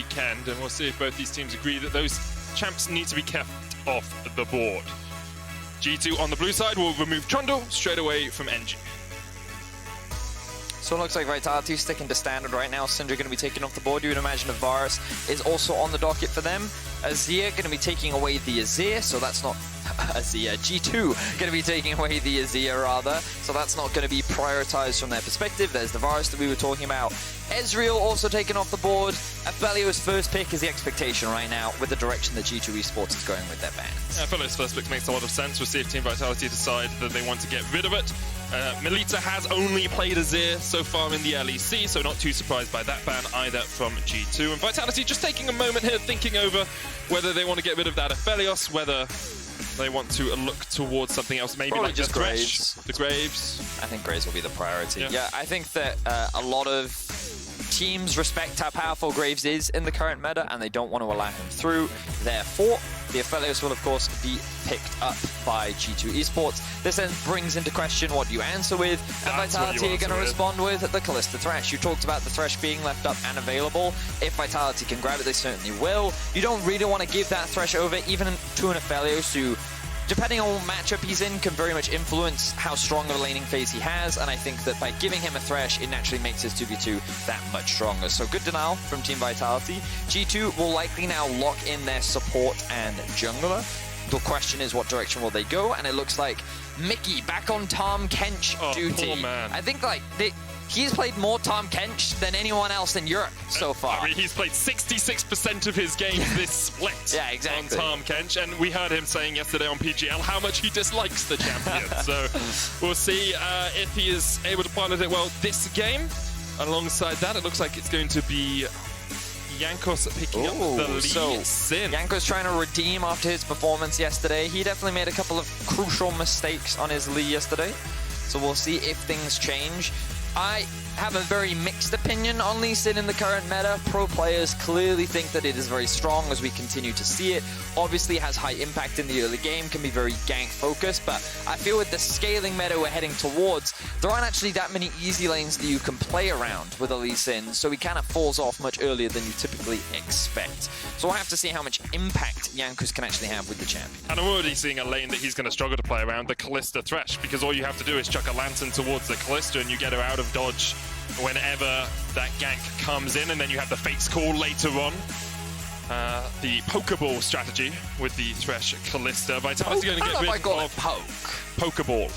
weekend, and we'll see if both these teams agree that those champs need to be kept off the board. G2 on the blue side will remove Trundle straight away from NG. So it looks like Vitality sticking to standard right now. Syndra going to be taken off the board. You would imagine a Varus is also on the docket for them. Azir going to be taking away the Azir, so that's not Azir. G2 going to be taking away the Azir rather, so that's not going to be prioritized from their perspective. There's the Varus that we were talking about. Ezreal also taken off the board. Aphelios' first pick is the expectation right now with the direction that G2 Esports is going with their bans. Yeah, Aphelios' first pick makes a lot of sense. We'll see if Team Vitality decide that they want to get rid of it. Milica has only played Azir so far in the LEC, so not too surprised by that ban either from G2. And Vitality just taking a moment here, thinking over whether they want to get rid of that Aphelios, whether they want to look towards something else, maybe probably like just Thresh, Graves. the Graves. I think Graves will be the priority. Yeah, I think that a lot of teams respect how powerful Graves is in the current meta, and they don't want to allow him through. Therefore, the Aphelios will, of course, be picked up by G2 Esports. This then brings into question what you answer with, and Vitality are going to respond with the Kalista Thresh. You talked about the Thresh being left up and available. If Vitality can grab it, they certainly will. You don't really want to give that Thresh over even to an Aphelios who, depending on what matchup he's in, can very much influence how strong of a laning phase he has, and I think that by giving him a Thresh, it naturally makes his 2v2 that much stronger. So good denial from Team Vitality. G2 will likely now lock in their support and jungler. The question is, what direction will they go? And it looks like Mikyx back on Tahm Kench duty. Poor man. I think he's played more Tahm Kench than anyone else in Europe so far. I mean, he's played 66% of his games this split yeah, exactly. on Tahm Kench, and we heard him saying yesterday on PGL how much he dislikes the champion. So we'll see if he is able to pilot it well this game. Alongside that, it looks like it's going to be Jankos picking up the lead. Jankos trying to redeem after his performance yesterday. He definitely made a couple of crucial mistakes on his Lee yesterday. So we'll see if things change. I have a very mixed opinion on Lee Sin in the current meta. Pro players clearly think that it is very strong as we continue to see it. Obviously has high impact in the early game, can be very gank focused, but I feel with the scaling meta we're heading towards, there aren't actually that many easy lanes that you can play around with a Lee Sin, so he kind of falls off much earlier than you typically expect. So we'll have to see how much impact Jankos can actually have with the champion. And I'm already seeing a lane that he's going to struggle to play around, the Kalista Thresh, because all you have to do is chuck a lantern towards the Kalista and you get her out of dodge whenever that gank comes in, and then you have the Fate's Call later on. The Pokeball strategy with the Thresh Kalista. Vitality going to get rid of Pokeball.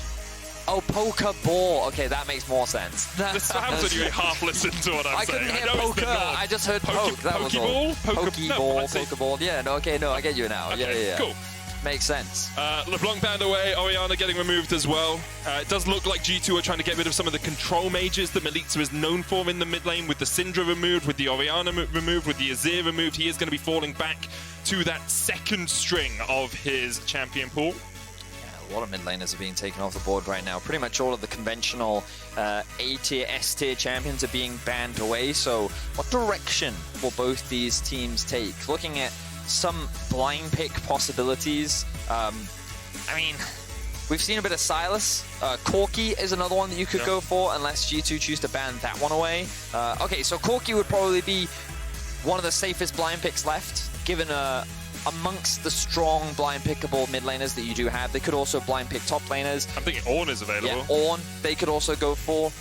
Oh, Pokeball. Okay, that makes more sense. This sounds like you half listened to what I'm saying. I couldn't hear poker. I just heard poke. That was all. Pokeball. Yeah, no, okay, no, I get you now. Okay, yeah. Cool. Makes sense. LeBlanc banned away, Orianna getting removed as well. It does look like G2 are trying to get rid of some of the control mages that Milica is known for in the mid lane, with the Syndra removed, with the Orianna removed, with the Azir removed. He is going to be falling back to that second string of his champion pool. A lot of mid laners are being taken off the board right now. Pretty much all of the conventional A-tier, S-tier champions are being banned away. So what direction will both these teams take? Looking at some blind pick possibilities. I mean, we've seen a bit of Silas. Corki is another one that you could go for, unless G2 choose to ban that one away. Okay, so Corki would probably be one of the safest blind picks left, given amongst the strong blind pickable mid laners that you do have. They could also blind pick top laners. I'm thinking Ornn is available. Yeah, Ornn they could also go for.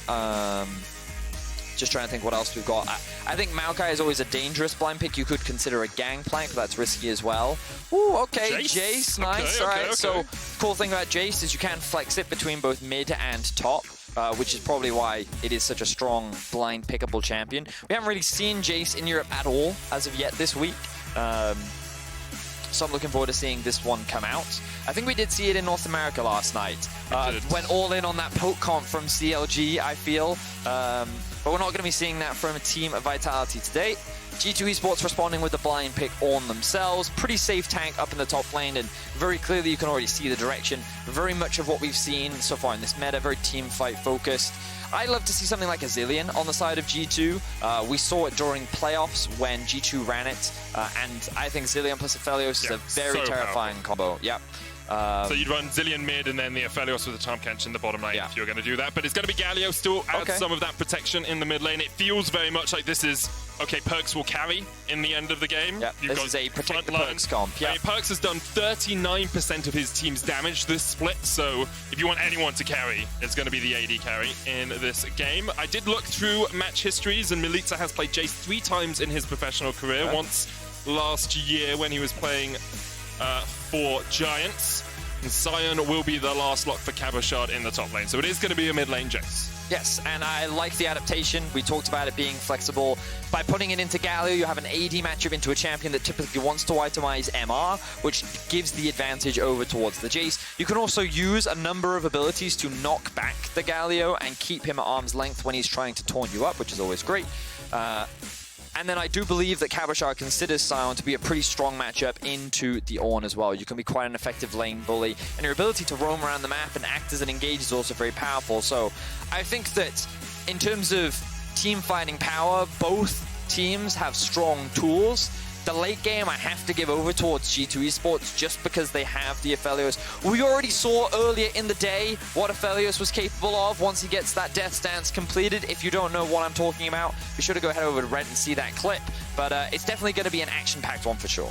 Just trying to think what else we've got. I think Maokai is always a dangerous blind pick. You could consider a Gangplank, but that's risky as well. Ooh, okay, Jayce, nice. Okay. So, cool thing about Jayce is you can flex it between both mid and top, which is probably why it is such a strong blind pickable champion. We haven't really seen Jayce in Europe at all as of yet this week. So I'm looking forward to seeing this one come out. I think we did see it in North America last night. Went all in on that poke comp from CLG, I feel. But we're not going to be seeing that from a team of Vitality today. G2 Esports responding with the blind pick Ornn themselves. Pretty safe tank up in the top lane, and very clearly you can already see the direction. Very much of what we've seen so far in this meta, very team fight focused. I'd love to see something like a Zilean on the side of G2. We saw it during playoffs when G2 ran it, and I think Zilean plus Aphelios is a very terrifying combo. Yep. So you'd run Zilean mid and then the Aphelios with the Tahm Kench in the bottom lane if you're going to do that. But it's going to be Galio still adds some of that protection in the mid lane. It feels very much like this is okay, Perkz will carry in the end of the game. Yep, this is a protect the Perkz comp. Yeah. Perkz has done 39% of his team's damage this split, so if you want anyone to carry, it's going to be the AD carry in this game. I did look through match histories, and Milica has played Jayce 3 times in his professional career. Yeah. Once last year when he was playing for Giants. And Sion will be the last lock for Cabochard in the top lane. So it is going to be a mid lane Jayce. Yes, and I like the adaptation. We talked about it being flexible. By putting it into Galio, you have an AD matchup into a champion that typically wants to itemize MR, which gives the advantage over towards the Jayce. You can also use a number of abilities to knock back the Galio and keep him at arm's length when he's trying to taunt you up, which is always great. And then I do believe that Cabochard considers Sion to be a pretty strong matchup into the Ornn as well. You can be quite an effective lane bully, and your ability to roam around the map and act as an engage is also very powerful. So I think that in terms of team fighting power, both teams have strong tools. The late game I have to give over towards G2 Esports just because they have the Aphelios. We already saw earlier in the day what Aphelios was capable of once he gets that death stance completed. If you don't know what I'm talking about, be sure to go head over to Reddit and see that clip. But it's definitely going to be an action-packed one for sure.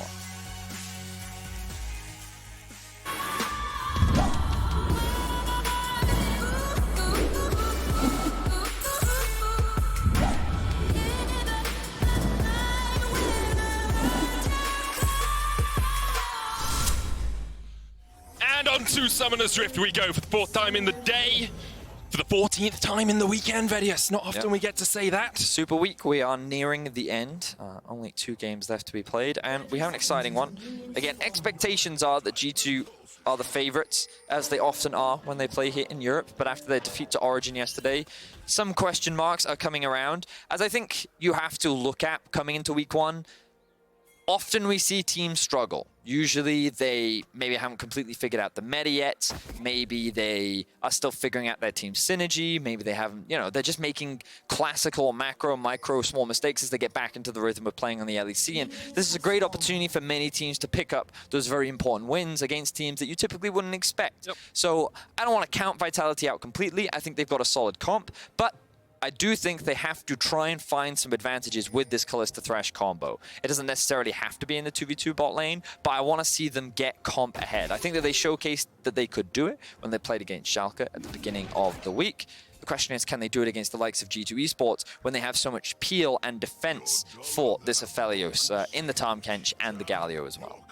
And on to Summoner's Drift we go for the 4th time in the day. For the 14th time in the weekend, Vedius. Not often we get to say that. Super week. We are nearing the end. Only 2 games left to be played, and we have an exciting one. Again, expectations are that G2 are the favorites, as they often are when they play here in Europe. But after their defeat to Origin yesterday, some question marks are coming around. As I think you have to look at coming into week 1, often we see teams struggle. Usually they maybe haven't completely figured out the meta yet. Maybe they are still figuring out their team synergy. Maybe they haven't, you know, they're just making classical macro, micro, small mistakes as they get back into the rhythm of playing on the LEC. And this is a great opportunity for many teams to pick up those very important wins against teams that you typically wouldn't expect. Yep. So I don't want to count Vitality out completely. I think they've got a solid comp, but I do think they have to try and find some advantages with this Kalista Thresh combo. It doesn't necessarily have to be in the 2v2 bot lane, but I want to see them get comp ahead. I think that they showcased that they could do it when they played against Schalke at the beginning of the week. The question is, can they do it against the likes of G2 Esports when they have so much peel and defense for this Aphelios in the Tahm, Kench, and the Galio as well?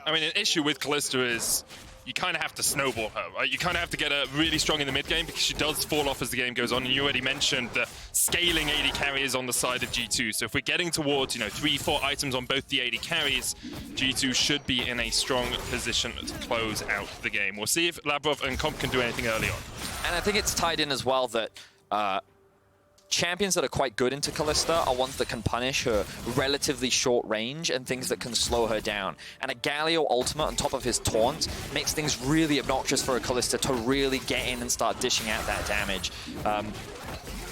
I mean, an issue with Kalista is you kind of have to snowball her, right? You kind of have to get her really strong in the mid game because she does fall off as the game goes on. And you already mentioned the scaling AD carries on the side of G2. So if we're getting towards, you know, 3-4 items on both the AD carries, G2 should be in a strong position to close out the game. We'll see if Labrov and Comp can do anything early on. And I think it's tied in as well that champions that are quite good into Kalista are ones that can punish her relatively short range and things that can slow her down. And a Galio ultimate on top of his taunt makes things really obnoxious for a Kalista to really get in and start dishing out that damage.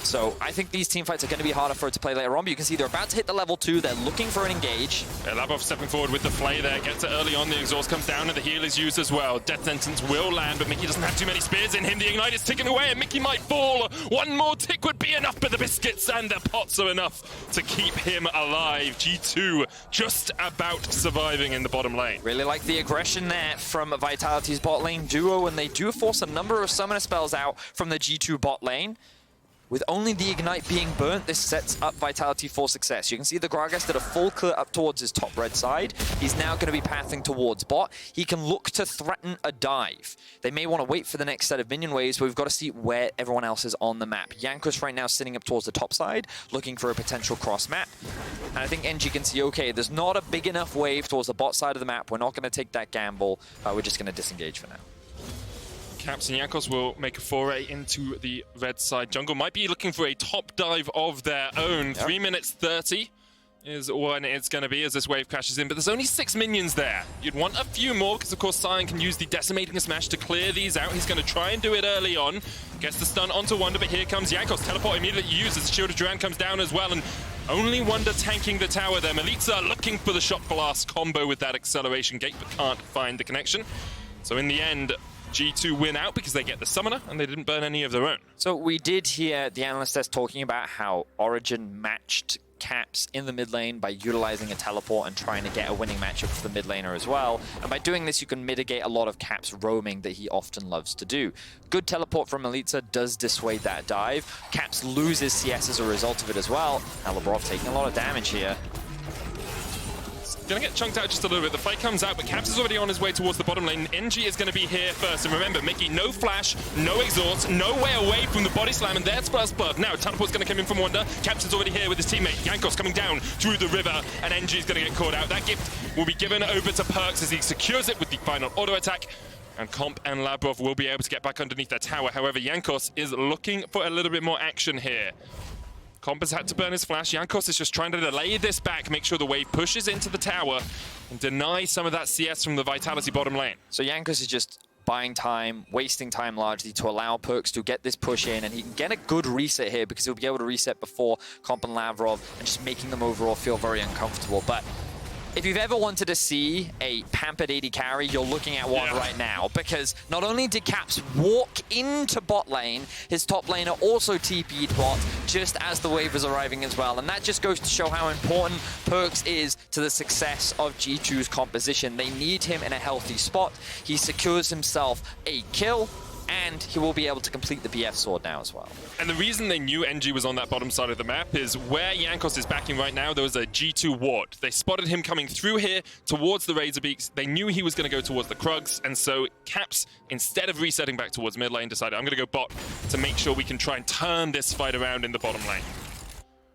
So I think these team fights are going to be harder for her to play later on, but you can see they're about to hit the level 2. They're looking for an engage. Yeah, Labrov stepping forward with the flay there, gets it early on. The exhaust comes down and the heal is used as well. Death sentence will land, but Mikyx doesn't have too many spears in him. The ignite is ticking away and Mikyx might fall. One more tick would be enough, but the biscuits and the pots are enough to keep him alive. G2 just about surviving in the bottom lane. Really like the aggression there from Vitality's bot lane duo, and they do force a number of summoner spells out from the G2 bot lane. With only the Ignite being burnt, this sets up Vitality for success. You can see the Gragas did a full clear up towards his top red side. He's now going to be pathing towards bot. He can look to threaten a dive. They may want to wait for the next set of minion waves, but we've got to see where everyone else is on the map. Jankos right now sitting up towards the top side, looking for a potential cross map. And I think NG can see, okay, there's not a big enough wave towards the bot side of the map. We're not going to take that gamble. We're just going to disengage for now. Caps and Jankos will make a foray into the red side jungle. Might be looking for a top dive of their own. Yep. 3 minutes 30 is when it's going to be as this wave crashes in. But there's only 6 minions there. You'd want a few more because, of course, Sion can use the Decimating Smash to clear these out. He's going to try and do it early on. Gets the stun onto Wunder, but here comes Jankos. Teleport immediately used as the Shield of Duran comes down as well. And only Wunder tanking the tower there. Milica looking for the Shot Blast combo with that acceleration gate, but can't find the connection. So in the end, G2 win out because they get the summoner and they didn't burn any of their own. So we did hear the analyst test talking about how Origin matched Caps in the mid lane by utilizing a teleport and trying to get a winning matchup for the mid laner as well. And by doing this, you can mitigate a lot of Caps roaming that he often loves to do. Good teleport from Milica does dissuade that dive. Caps loses CS as a result of it as well. Now Labrov taking a lot of damage here. Gonna get chunked out just a little bit. The fight comes out, but Caps is already on his way towards the bottom lane. NG is gonna be here first. And remember, Mikyx, no flash, no exhaust, no way away from the body slam, and there's first blood. Now, teleport's gonna come in from Wunder. Caps is already here with his teammate. Jankos coming down through the river, and NG is gonna get caught out. That gift will be given over to Perkz as he secures it with the final auto attack. And Comp and Labrov will be able to get back underneath that tower. However, Jankos is looking for a little bit more action here. Comp has had to burn his flash. Jankos is just trying to delay this back, make sure the wave pushes into the tower and deny some of that CS from the Vitality bottom lane. So Jankos is just buying time, wasting time largely to allow Perkz to get this push in, and he can get a good reset here because he'll be able to reset before Comp and Labrov and just making them overall feel very uncomfortable. But if you've ever wanted to see a pampered AD carry, you're looking at one right now, because not only did Caps walk into bot lane, his top laner also TP'd bot just as the wave was arriving as well. And that just goes to show how important Perkz is to the success of G2's composition. They need him in a healthy spot. He secures himself a kill, and he will be able to complete the BF sword now as well. And the reason they knew NG was on that bottom side of the map is where Jankos is backing right now, there was a G2 ward. They spotted him coming through here towards the Razor Beaks. They knew he was going to go towards the Krugs, and so Caps, instead of resetting back towards mid lane, decided, I'm going to go bot to make sure we can try and turn this fight around in the bottom lane.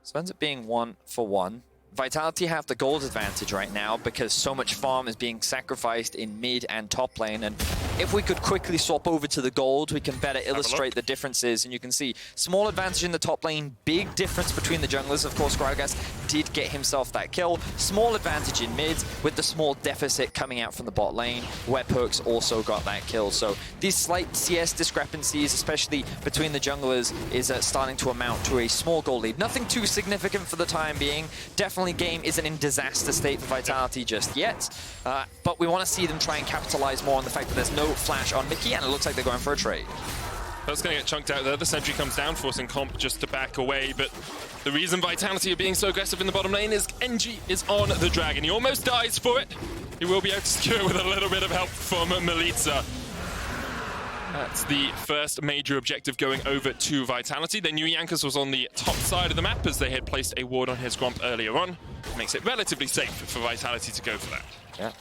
So it ends up being 1-for-1. Vitality have the gold advantage right now because so much farm is being sacrificed in mid and top lane, and if we could quickly swap over to the gold, we can better illustrate the differences. And you can see small advantage in the top lane, big difference between the junglers. Of course, Gragas did get himself that kill. Small advantage in mid with the small deficit coming out from the bot lane where Perkz also got that kill. So these slight CS discrepancies, especially between the junglers, is starting to amount to a small goal lead. Nothing too significant for the time being. Definitely game isn't in disaster state for Vitality just yet, but we want to see them try and capitalize more on the fact that there's no flash on Mikyx, and it looks like they're going for a trade. That's going to get chunked out there. The sentry comes down, forcing Comp just to back away, but the reason Vitality are being so aggressive in the bottom lane is NG is on the dragon. He almost dies for it. He will be able to secure it with a little bit of help from Milica. That's the first major objective going over to Vitality. They knew Jankos was on the top side of the map as they had placed a ward on his Gromp earlier on. Makes it relatively safe for Vitality to go for that. Yeah.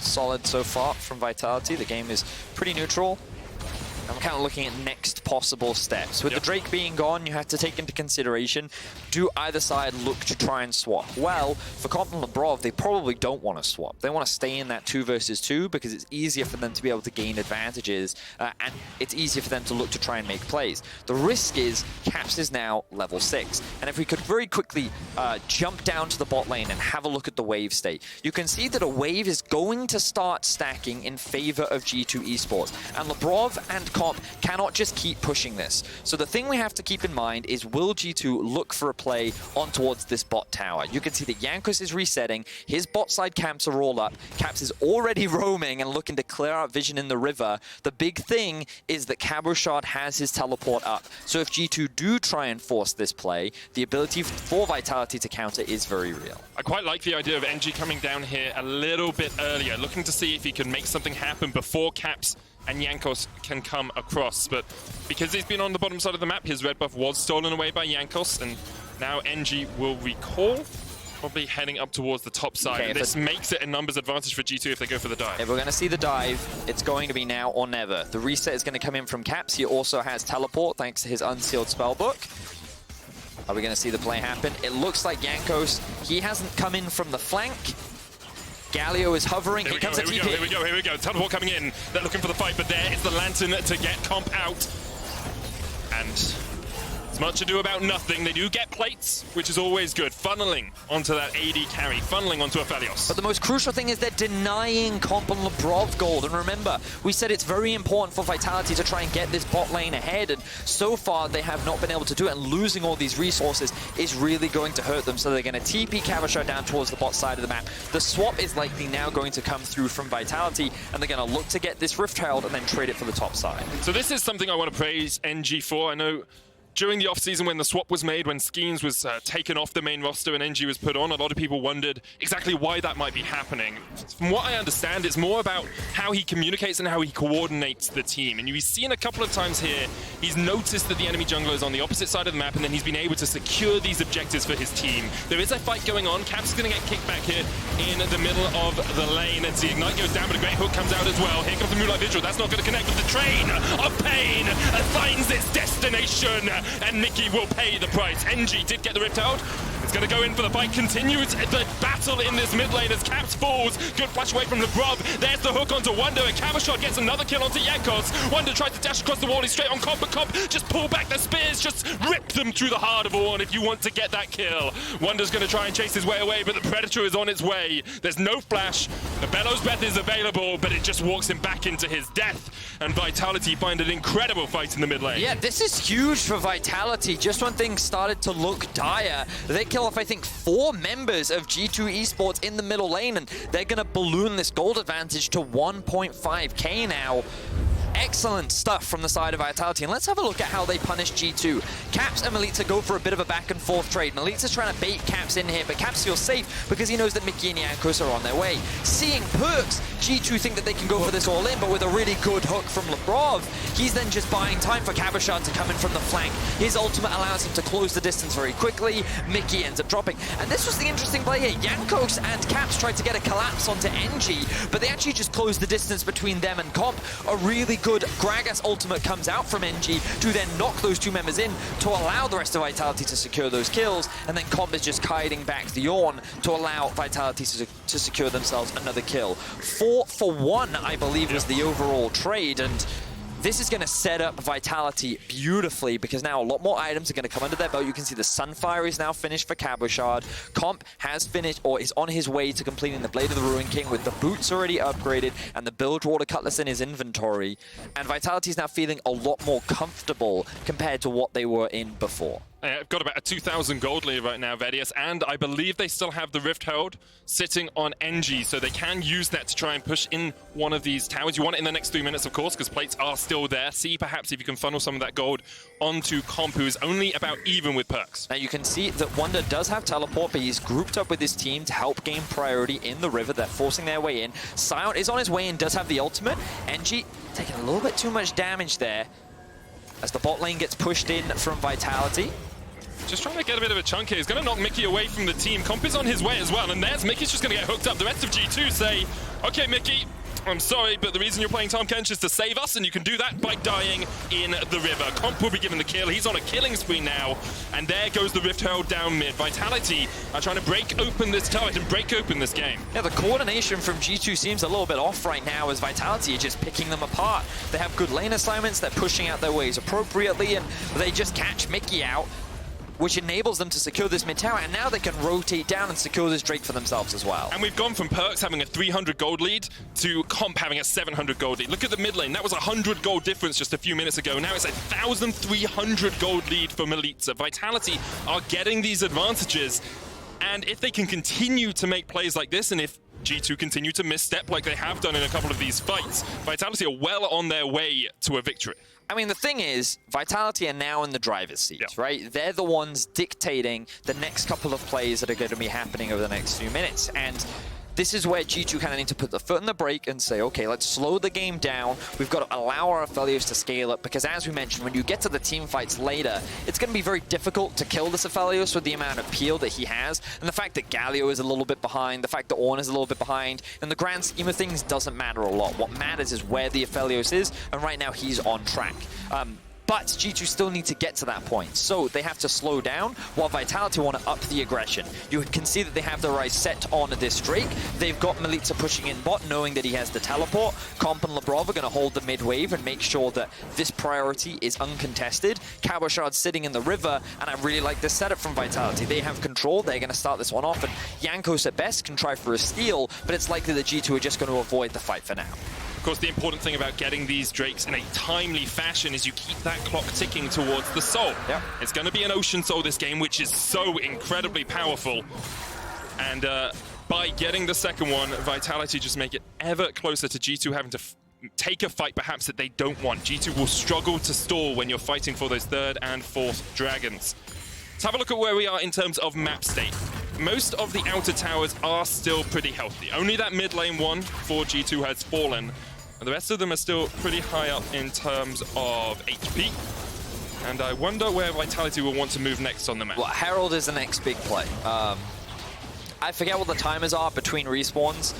Solid so far from Vitality. The game is pretty neutral. I'm kind of looking at next possible steps. With the Drake being gone, you have to take into consideration, do either side look to try and swap? Well, for Comp and Labrov, they probably don't want to swap. They want to stay in that 2 versus 2 because it's easier for them to be able to gain advantages, and it's easier for them to look to try and make plays. The risk is Caps is now level 6, and if we could very quickly jump down to the bot lane and have a look at the wave state, you can see that a wave is going to start stacking in favor of G2 Esports, and Labrov and Comp cannot just keep pushing this. So the thing we have to keep in mind is, will G2 look for a play on towards this bot tower? You can see that Jankos is resetting, his bot side camps are all up, Caps is already roaming and looking to clear out vision in the river. The big thing is that Cabochard has his teleport up. So if G2 do try and force this play, the ability for Vitality to counter is very real. I quite like the idea of NG coming down here a little bit earlier, looking to see if he can make something happen before Caps and Jankos can come across, but because he's been on the bottom side of the map, his red buff was stolen away by Jankos, and now NG will recall, probably heading up towards the top side. Okay, and this makes it a numbers advantage for G2 if they go for the dive. If we're going to see the dive, it's going to be now or never. The reset is going to come in from Caps. He also has teleport thanks to his unsealed spellbook. Are we going to see the play happen? It looks like Jankos, he hasn't come in from the flank. Galio is hovering. Here comes a TP. Here we go. Teleport coming in. They're looking for the fight, but there is the Lantern to get Comp out. And as much ado about nothing. They do get plates, which is always good. Funneling onto that AD carry, funneling onto Aphelios. But the most crucial thing is they're denying Comp and Labrov gold. And remember, we said it's very important for Vitality to try and get this bot lane ahead. And so far, they have not been able to do it. And losing all these resources is really going to hurt them. So they're going to TP Cabochard down towards the bot side of the map. The swap is likely now going to come through from Vitality. And they're going to look to get this Rift Herald and then trade it for the top side. So this is something I want to praise NG for. I know during the offseason when the swap was made, when Skeens was taken off the main roster and NG was put on, a lot of people wondered exactly why that might be happening. From what I understand, it's more about how he communicates and how he coordinates the team. And you've seen a couple of times here, he's noticed that the enemy jungler is on the opposite side of the map, and then he's been able to secure these objectives for his team. There is a fight going on. Caps is going to get kicked back here in the middle of the lane. And the Ignite goes down, but a great hook comes out as well. Here comes the Moonlight Vigil. That's not going to connect with the train of pain. Finds its destination. And Mikyx will pay the price. NG did get the ripped out. It's going to go in for the fight. Continues the battle in this mid lane as Caps falls. Good flash away from Labrov. There's the hook onto Wunder. And Cabochard gets another kill onto Jankos. Wunder tries to dash across the wall. He's straight on Comp, but Comp just pull back the spears. Just rip them through the heart of Ornn if you want to get that kill. Wunder's going to try and chase his way away, but the Predator is on its way. There's no flash. The Bellows Breath is available, but it just walks him back into his death. And Vitality find an incredible fight in the mid lane. Yeah, this is huge for Vitality. Just when things started to look dire, they kill off, I think, 4 members of G2 Esports in the middle lane, and they're going to balloon this gold advantage to 1.5k now. Excellent stuff from the side of Vitality. And let's have a look at how they punish G2. Caps and Milica go for a bit of a back and forth trade. Milica's trying to bait Caps in here, but Caps feels safe because he knows that Mikyx and Jankos are on their way. Seeing Perkz, G2 think that they can go for this all in, but with a really good hook from Labrov, he's then just buying time for Cabochard to come in from the flank. His ultimate allows him to close the distance very quickly. Mikyx ends up dropping. And this was the interesting play here. Jankos and Caps tried to get a collapse onto NG, but they actually just closed the distance between them and Comp. A really good Gragas ultimate comes out from NG to then knock those 2 members in to allow the rest of Vitality to secure those kills, and then Comp is just kiting back the Ornn to allow Vitality to secure themselves another kill. 4 for 1, I believe, was the overall trade, and this is going to set up Vitality beautifully because now a lot more items are going to come under their belt. You can see the Sunfire is now finished for Cabochard. Comp has finished or is on his way to completing the Blade of the Ruin King with the boots already upgraded and the Bilgewater Cutlass in his inventory. And Vitality is now feeling a lot more comfortable compared to what they were in before. I've got about a 2,000 gold lead right now, Vedius, and I believe they still have the Rift Herald sitting on NG, so they can use that to try and push in one of these towers. You want it in the next 3 minutes, of course, because plates are still there. See perhaps if you can funnel some of that gold onto Comp, who is only about even with Perkz. Now you can see that Wunder does have teleport, but he's grouped up with his team to help gain priority in the river. They're forcing their way in. Sion is on his way and does have the ultimate. NG taking a little bit too much damage there as the bot lane gets pushed in from Vitality. Just trying to get a bit of a chunk here. He's going to knock Mikyx away from the team. Comp is on his way as well, and there's Mikyx just going to get hooked up. The rest of G2 say, okay, Mikyx, I'm sorry, but the reason you're playing Tahm Kench is to save us, and you can do that by dying in the river. Comp will be given the kill. He's on a killing spree now, and there goes the Rift Herald down mid. Vitality are trying to break open this turret and break open this game. Yeah, the coordination from G2 seems a little bit off right now as Vitality are just picking them apart. They have good lane assignments, they're pushing out their ways appropriately, and they just catch Mikyx out, which enables them to secure this mid tower, and now they can rotate down and secure this Drake for themselves as well. And we've gone from Perkz having a 300 gold lead to Comp having a 700 gold lead. Look at the mid lane. That was a 100 gold difference just a few minutes ago. Now it's a 1,300 gold lead for Milica. Vitality are getting these advantages, and if they can continue to make plays like this, and if G2 continue to misstep like they have done in a couple of these fights, Vitality are well on their way to a victory. I mean, the thing is, Vitality are now in the driver's seat, right? They're the ones dictating the next couple of plays that are going to be happening over the next few minutes. And this is where G2 kind of need to put the foot in the brake and say, okay, let's slow the game down. We've got to allow our Aphelios to scale up, because as we mentioned, when you get to the team fights later, it's going to be very difficult to kill this Aphelios with the amount of peel that he has. And the fact that Galio is a little bit behind, the fact that Ornn is a little bit behind, in the grand scheme of things doesn't matter a lot. What matters is where the Aphelios is, and right now he's on track. But G2 still need to get to that point, so they have to slow down while Vitality want to up the aggression. You can see that they have their eyes set on this Drake. They've got Milica pushing in bot, knowing that he has the teleport. Comp and Labrov are going to hold the mid wave and make sure that this priority is uncontested. Cabochard sitting in the river, and I really like this setup from Vitality. They have control, they're going to start this one off, and Jankos at best can try for a steal, but it's likely that G2 are just going to avoid the fight for now. Of course, the important thing about getting these Drakes in a timely fashion is you keep that clock ticking towards the soul. Yep. It's going to be an Ocean Soul this game, which is so incredibly powerful. And by getting the second one, Vitality just make it ever closer to G2 having to take a fight perhaps that they don't want. G2 will struggle to stall when you're fighting for those 3rd and 4th dragons. Let's have a look at where we are in terms of map state. Most of the outer towers are still pretty healthy. Only that mid lane one for G2 has fallen. And the rest of them are still pretty high up in terms of HP. And I wonder where Vitality will want to move next on the map. Well, Herald is the next big play. I forget what the timers are between respawns.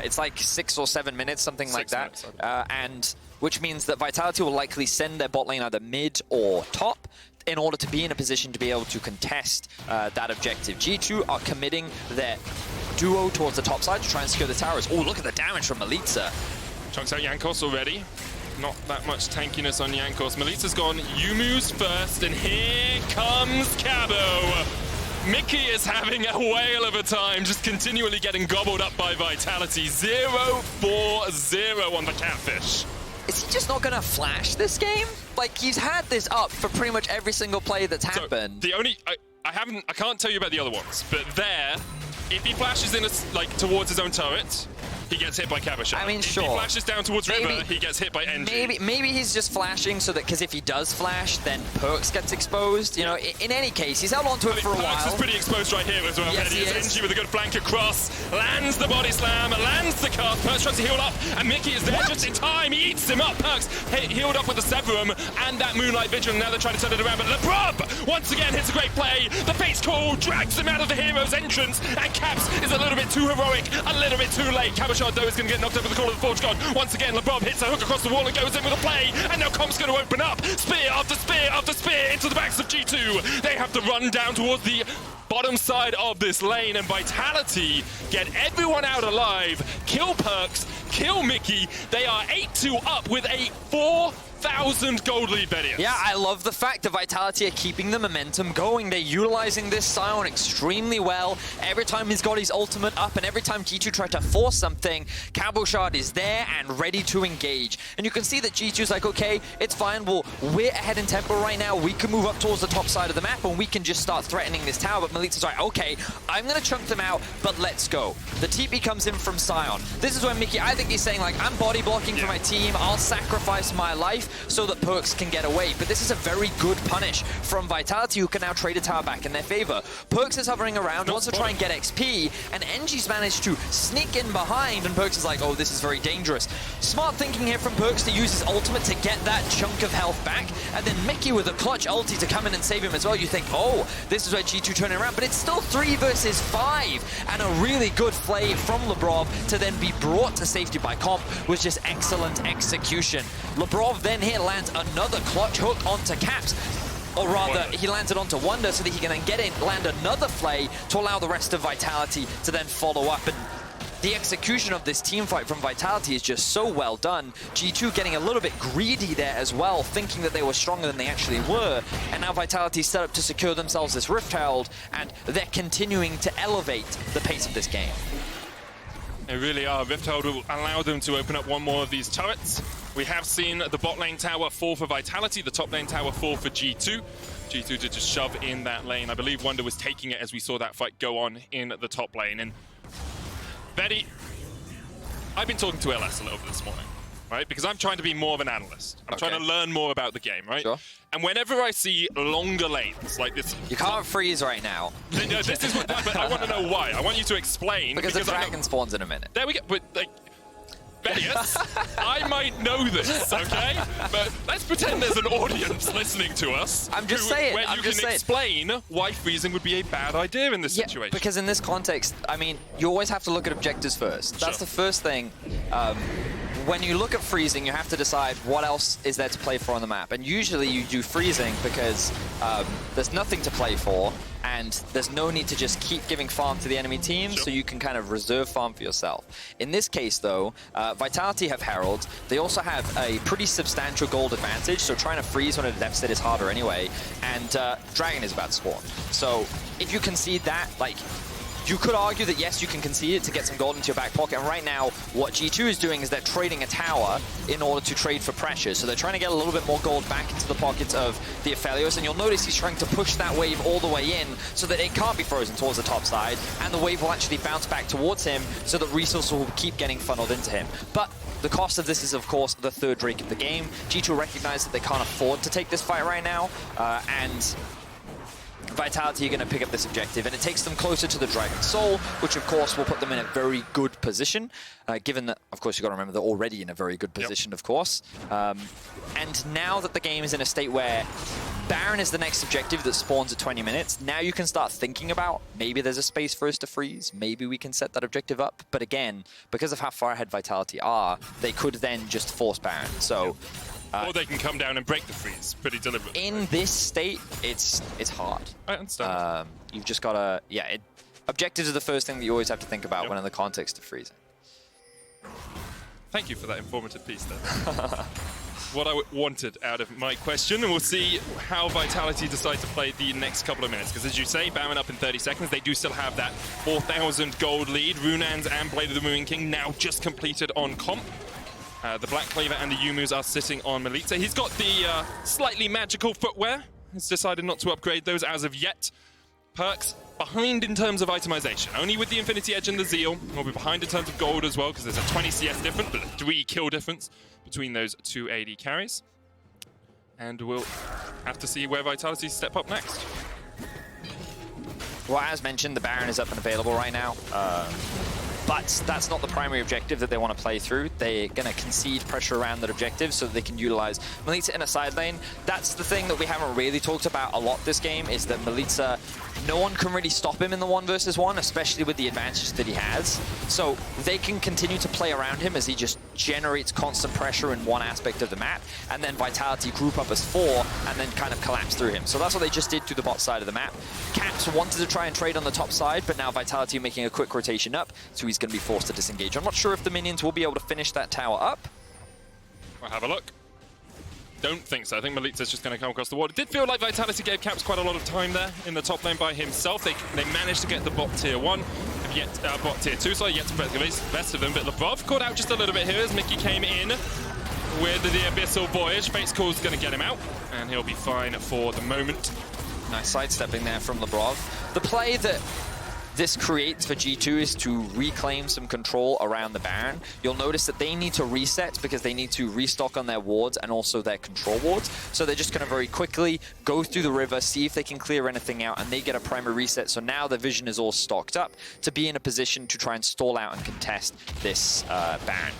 It's like 6 or 7 minutes, something like that. And which means that Vitality will likely send their bot lane either mid or top in order to be in a position to be able to contest that objective. G2 are committing their duo towards the top side to try and secure the towers. Oh, look at the damage from Milica. Chunks out Jankos already. Not that much tankiness on Jankos. Milica's gone. Yumu's first, and here comes Cabo. Mikyx is having a whale of a time, just continually getting gobbled up by Vitality. 0-4-0 on the Catfish. Is he just not going to flash this game? Like, he's had this up for pretty much every single play that's happened. The only... I can't tell you about the other ones, but there, if he flashes in towards his own turret, he gets hit by Cabochard. I mean, sure. If he flashes down towards River, he gets hit by NG. Maybe he's just flashing so that, because if he does flash, then Perkz gets exposed. You know, in any case, he's held onto it for a while. Perkz is pretty exposed right here as well. Yes, he is. NG with a good flank across, lands the body slam, lands the cast. Perkz tries to heal up, and Mikyx is there just in time. He eats him up. Perkz healed up with the Severum and that Moonlight Vigil. Now they're trying to turn it around, but Labrov once again hits a great play. The Fate's Call drags him out of the hero's entrance, and Caps is a little bit too heroic, a little bit too late. Cabochard, though, is going to get knocked over the call of the Forge God. Once again, Labrov hits a hook across the wall and goes in with a play, and now Comp's going to open up. Spear after spear after spear into the backs of G2. They have to run down towards the bottom side of this lane, and Vitality get everyone out alive, kill Perkz, kill Mikyx. They are 8-2 up with a 4,000 gold lead, Vedius. Yeah, I love the fact that Vitality are keeping the momentum going. They're utilizing this Sion extremely well. Every time he's got his ultimate up, and every time G2 try to force something, Cabochard is there and ready to engage. And you can see that G2's like, okay, it's fine. Well, we're ahead in tempo right now. We can move up towards the top side of the map, and we can just start threatening this tower. But Milica's like, okay, I'm going to chunk them out, but let's go. The TP comes in from Sion. This is when Mikyx, I think he's saying, like, I'm body blocking for my team. I'll sacrifice my life so that Perkz can get away. But this is a very good punish from Vitality, who can now trade a tower back in their favor. Perkz is hovering around, wants to try and get XP, and NG's managed to sneak in behind, and Perkz is like, oh, this is very dangerous. Smart thinking here from Perkz to use his ultimate to get that chunk of health back, and then Mikyx with a clutch ulti to come in and save him as well. You think, oh, this is where G2 turn around, but it's still 3 versus 5, and a really good play from Labrov to then be brought to safety by Comp was just excellent execution. Labrov then here lands another clutch hook onto Caps, or rather, he lands it onto Wunder so that he can then get in, land another flay to allow the rest of Vitality to then follow up. And the execution of this team fight from Vitality is just so well done. G2 getting a little bit greedy there as well, thinking that they were stronger than they actually were. And now Vitality set up to secure themselves this Rift Herald, and they're continuing to elevate the pace of this game. They really are. Rift Herald will allow them to open up one more of these turrets. We have seen the bot lane tower fall for Vitality, the top lane tower fall for G2. G2 to just shove in that lane. I believe Wunder was taking it as we saw that fight go on in the top lane. And Betty, I've been talking to LS a little bit this morning, right? Because I'm trying to be more of an analyst. I'm trying to learn more about the game, right? Sure. And whenever I see longer lanes like this... You can't freeze right now. No, this is what... But I want to know why. I want you to explain. Because the dragon spawns in a minute. There we go. But, like... Vedius, I might know this, okay? But let's pretend there's an audience listening to us. I'm just saying. Where you can explain why freezing would be a bad idea in this situation. Because in this context, I mean, you always have to look at objectives first. That's the first thing. When you look at freezing, you have to decide what else is there to play for on the map. And usually you do freezing because there's nothing to play for, and there's no need to just keep giving farm to the enemy team, so you can kind of reserve farm for yourself. In this case, though, Vitality have Herald. They also have a pretty substantial gold advantage, so trying to freeze when at a deficit is harder anyway. And Dragon is about to spawn. So if you concede that, like, you could argue that, yes, you can concede it to get some gold into your back pocket. And right now, what G2 is doing is they're trading a tower in order to trade for pressure. So they're trying to get a little bit more gold back into the pockets of the Aphelios. And you'll notice he's trying to push that wave all the way in so that it can't be frozen towards the top side. And the wave will actually bounce back towards him so that resources will keep getting funneled into him. But the cost of this is, of course, the third Drake of the game. G2 recognize that they can't afford to take this fight right now. And Vitality are going to pick up this objective, and it takes them closer to the Dragon Soul, which of course will put them in a very good position, given that, of course, you've got to remember they're already in a very good position, of course. And now that the game is in a state where Baron is the next objective that spawns at 20 minutes, now you can start thinking about maybe there's a space for us to freeze, maybe we can set that objective up. But again, because of how far ahead Vitality are, they could then just force Baron. So. Or they can come down and break the freeze pretty deliberately. In this state, it's hard. I understand. You've just got to, objectives are the first thing that you always have to think about when in the context of freezing. Thank you for that informative piece there. What I wanted out of my question, and we'll see how Vitality decide to play the next couple of minutes. Because as you say, Baron up in 30 seconds. They do still have that 4,000 gold lead. Runans and Blade of the Moon King now just completed on comp. The Black Cleaver and the Yumus are sitting on Milica. He's got the slightly magical footwear. He's decided not to upgrade those as of yet. Perkz behind in terms of itemization. Only with the Infinity Edge and the Zeal. We'll be behind in terms of gold as well, because there's a 20 CS difference, but a 3 kill difference between those two AD carries. And we'll have to see where Vitality step up next. Well, as mentioned, the Baron is up and available right now. But that's not the primary objective that they want to play through. They're going to concede pressure around that objective so that they can utilize Milica in a side lane. That's the thing that we haven't really talked about a lot this game, is that Milica, no one can really stop him in the 1 versus 1, especially with the advantage that he has. So they can continue to play around him as he just generates constant pressure in one aspect of the map, and then Vitality group up as 4 and then kind of collapse through him. So that's what they just did to the bot side of the map. Caps wanted to try and trade on the top side, but now Vitality are making a quick rotation up, so he's going to be forced to disengage. I'm not sure if the minions will be able to finish that tower up. We'll have a look. Don't think so. I think Milica's just going to come across the wall. It did feel like Vitality gave Caps quite a lot of time there in the top lane by himself. They managed to get the bot tier 1, bot tier 2, sorry, yet to break the best of them. But Labrov caught out just a little bit here as Mikyx came in with the Abyssal Voyage. Fate's Call's going to get him out, and he'll be fine for the moment. Nice sidestepping there from Labrov. The play that this creates for G2 is to reclaim some control around the Baron. You'll notice that they need to reset because they need to restock on their wards and also their control wards. So they're just going to very quickly go through the river, see if they can clear anything out, and they get a primary reset. So now the vision is all stocked up to be in a position to try and stall out and contest this Baron.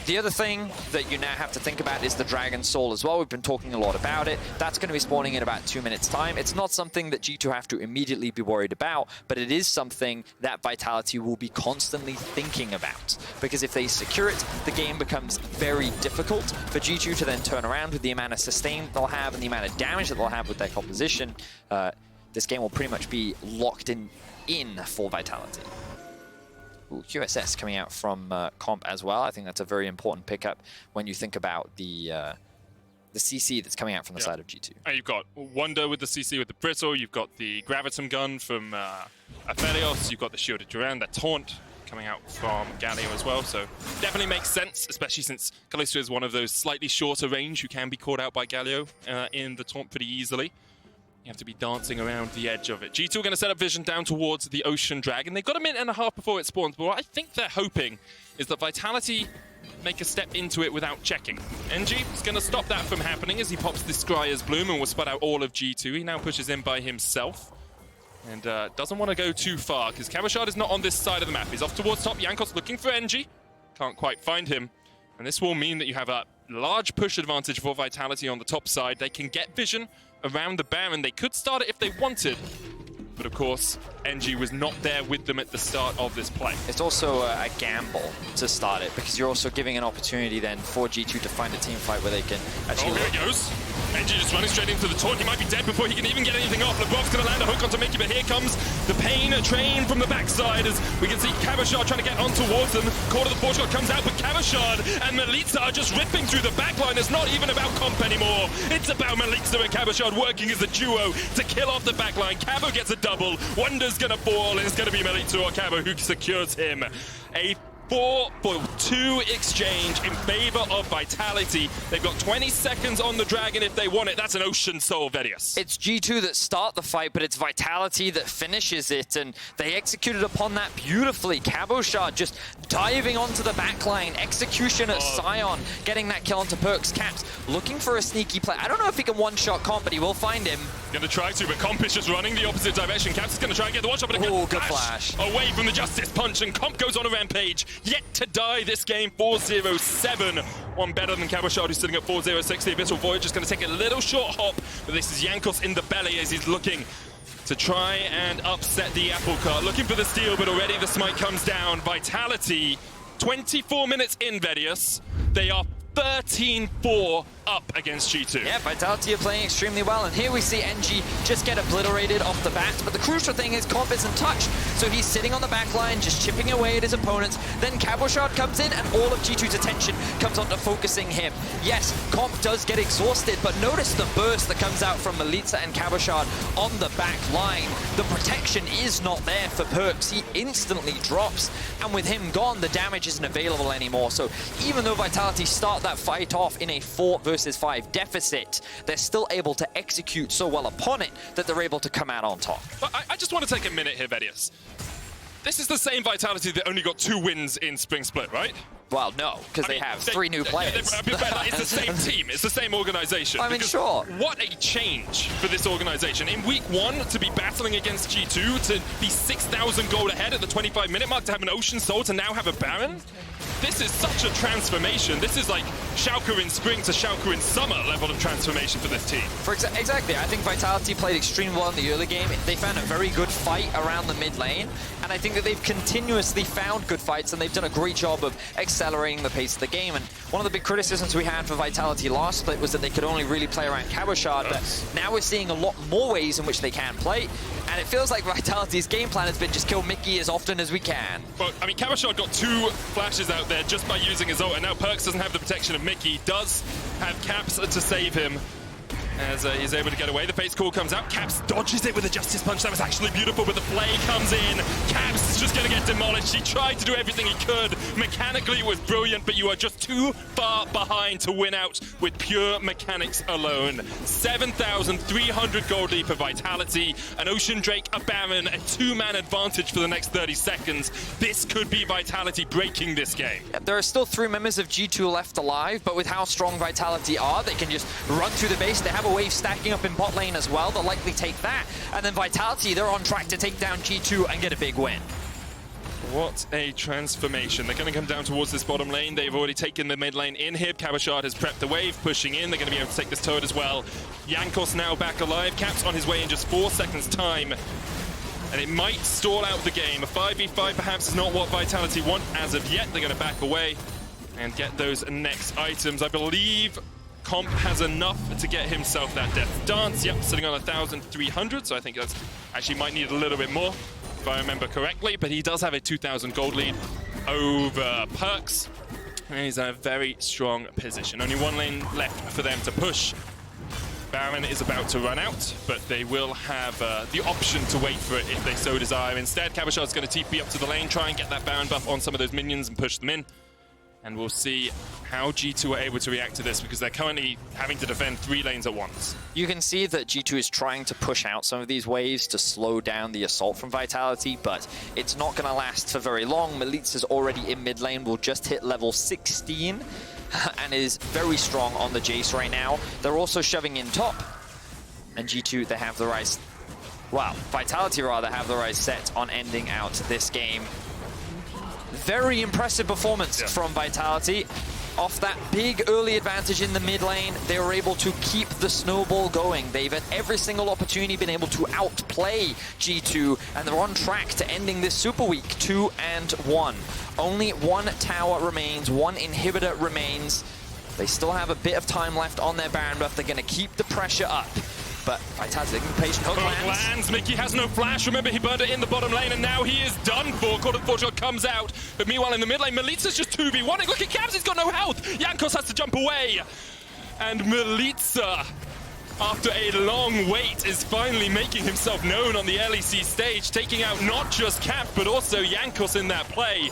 The other thing that you now have to think about is the Dragon Soul as well. We've been talking a lot about it. That's going to be spawning in about 2 minutes' time. It's not something that G2 have to immediately be worried about, but it is something that Vitality will be constantly thinking about. Because if they secure it, the game becomes very difficult for G2 to then turn around with the amount of sustain they'll have and the amount of damage that they'll have with their composition. This game will pretty much be locked in for Vitality. Ooh, QSS coming out from comp as well. I think that's a very important pickup when you think about the CC that's coming out from the side of G2. You've got Wunder with the CC with the Brittle. You've got the Gravitum gun from Aphelios. You've got the Shielded Durand, that Taunt coming out from Galio as well. So definitely makes sense, especially since Kalista is one of those slightly shorter range who can be caught out by Galio in the Taunt pretty easily. You have to be dancing around the edge of it. G2 are going to set up vision down towards the Ocean Dragon. They've got a minute and a half before it spawns, but what I think they're hoping is that Vitality make a step into it without checking. NG is going to stop that from happening as he pops this Scryer's Bloom and will spot out all of G2. He now pushes in by himself and doesn't want to go too far because Cabochard is not on this side of the map. He's off towards top. Jankos looking for NG. Can't quite find him. And this will mean that you have a large push advantage for Vitality on the top side. They can get vision around the Baron. They could start it if they wanted, but of course, NG was not there with them at the start of this play. It's also a gamble to start it because you're also giving an opportunity then for G2 to find a team fight where they can actually... Oh, here it goes. NG just running straight into the taunt. He might be dead before he can even get anything off. Labrov's going to land a hook onto Mikyx, but here comes the pain train from the backside as we can see Cabochard trying to get on towards them. Quarter of the Forge God comes out, but Cabochard and Milica are just ripping through the backline. It's not even about comp anymore. It's about Milica and Cabochard working as a duo to kill off the backline. Cabo gets a double. Wunder's gonna fall, and it's gonna be Milica or Cabo who secures him. A 4-for-2 exchange in favor of Vitality. They've got 20 seconds on the Dragon if they want it. That's an Ocean Soul, Vedius. It's G2 that start the fight, but it's Vitality that finishes it, and they executed upon that beautifully. Cabochard just diving onto the backline. Execution at Sion, getting that kill onto Perkz. Caps looking for a sneaky play. I don't know if he can one-shot Comp, but he will find him. Gonna try to, but Comp is just running the opposite direction. Caps is gonna try and get the one-shot, but a good flash away from the Justice Punch, and Comp goes on a rampage. Yet to die this game, 4-0-7. One better than Cabochard, who's sitting at 4-0-6. The Abyssal Void just going to take a little short hop, but this is Jankos in the belly as he's looking to try and upset the apple cart. Looking for the steal, but already the smite comes down. Vitality, 24 minutes in, Vedius. They are 13-4 up against G2. Yeah, Vitality are playing extremely well, and here we see NG just get obliterated off the bat, but the crucial thing is Comp isn't touched, so he's sitting on the back line, just chipping away at his opponents. Then Cabochard comes in, and all of G2's attention comes onto focusing him. Yes, Comp does get exhausted, but notice the burst that comes out from Milica and Cabochard on the back line. The protection is not there for Perkz. He instantly drops, and with him gone, the damage isn't available anymore. So even though Vitality start that fight off in a 4-versus-5 deficit, they're still able to execute so well upon it that they're able to come out on top. But I just want to take a minute here, Vedius. This is the same Vitality that only got 2 wins in Spring Split, right? Well, no, because they have 3 new players. It's the same team. It's the same organization. I mean, sure. What a change for this organization. In week 1, to be battling against G2, to be 6,000 gold ahead at the 25-minute mark, to have an Ocean Soul, to now have a Baron. This is such a transformation. This is like Schalke in spring to Schalke in summer level of transformation for this team. Exactly. I think Vitality played extremely well in the early game. They found a very good fight around the mid lane, and I think that they've continuously found good fights, and they've done a great job of accelerating the pace of the game. And one of the big criticisms we had for Vitality last split was that they could only really play around Cabochard, but now we're seeing a lot more ways in which they can play, and it feels like Vitality's game plan has been just kill Mikyx as often as we can. Well, I mean, Cabochard got 2 flashes out there just by using his ult, and now Perkz doesn't have the protection of Mikyx. He does have Caps to save him as he's able to get away. The Fate's Call comes out. Caps dodges it with a Justice Punch. That was actually beautiful, but the play comes in. Caps is just going to get demolished. He tried to do everything he could. Mechanically, it was brilliant, but you are just too far behind to win out with pure mechanics alone. 7,300 gold lead for Vitality. An Ocean Drake, a Baron, a 2-man advantage for the next 30 seconds. This could be Vitality breaking this game. Yeah, there are still 3 members of G2 left alive, but with how strong Vitality are, they can just run through the base. They have a wave stacking up in bot lane as well. They'll likely take that. And then Vitality, they're on track to take down G2 and get a big win. What a transformation. They're going to come down towards this bottom lane. They've already taken the mid lane in here. Cabochard has prepped the wave, pushing in. They're going to be able to take this turret as well. Jankos now back alive. Caps on his way in just 4 seconds time. And it might stall out the game. A 5v5 perhaps is not what Vitality want as of yet. They're going to back away and get those next items. I believe Comp has enough to get himself that Death Dance. Yep, sitting on 1,300, so I think that's actually might need a little bit more, if I remember correctly. But he does have a 2,000 gold lead over Perkz. And he's in a very strong position. Only 1 lane left for them to push. Baron is about to run out, but they will have the option to wait for it if they so desire. Instead, Cabochard's going to TP up to the lane, try and get that Baron buff on some of those minions and push them in. And we'll see how G2 are able to react to this, because they're currently having to defend 3 lanes at once. You can see that G2 is trying to push out some of these waves to slow down the assault from Vitality, but it's not going to last for very long. Milica is already in mid lane, will just hit level 16 and is very strong on the Jayce right now. They're also shoving in top, and G2, they have the right... Wow, Vitality rather have the right set on ending out this game. Very impressive performance from Vitality. Off that big early advantage in the mid lane, they were able to keep the snowball going. They've at every single opportunity been able to outplay G2, and they're on track to ending this Super Week 2-1. Only 1 tower remains, 1 inhibitor remains. They still have a bit of time left on their Baron buff. They're going to keep the pressure up. But Vitality, they can be patient. Hook lands. Mikyx has no flash. Remember, he burned it in the bottom lane, and now he is done for. Quarter 4 shot comes out. But meanwhile, in the mid lane, Milica's just 2v1. Look at Caps, he's got no health. Jankos has to jump away. And Milica after a long wait, is finally making himself known on the LEC stage, taking out not just Cap, but also Jankos in that play.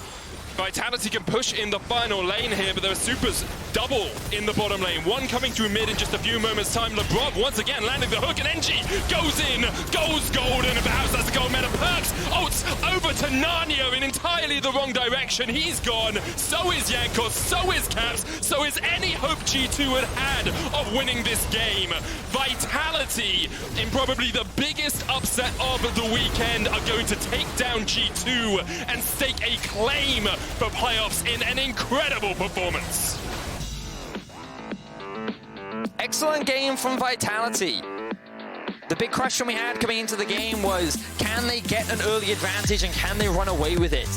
Vitality can push in the final lane here, but there are supers double in the bottom lane. One coming through mid in just a few moments' time. Labrov once again landing the hook, and NG goes in, goes golden, and perhaps that's the gold meta. Perkz ults over to Narnia in entirely the wrong direction. He's gone, so is Jankos, so is Caps, so is any hope G2 had of winning this game. Vitality, in probably the biggest upset of the weekend, are going to take down G2 and stake a claim for playoffs in an incredible performance. Excellent game from Vitality. The big question we had coming into the game was, can they get an early advantage and can they run away with it?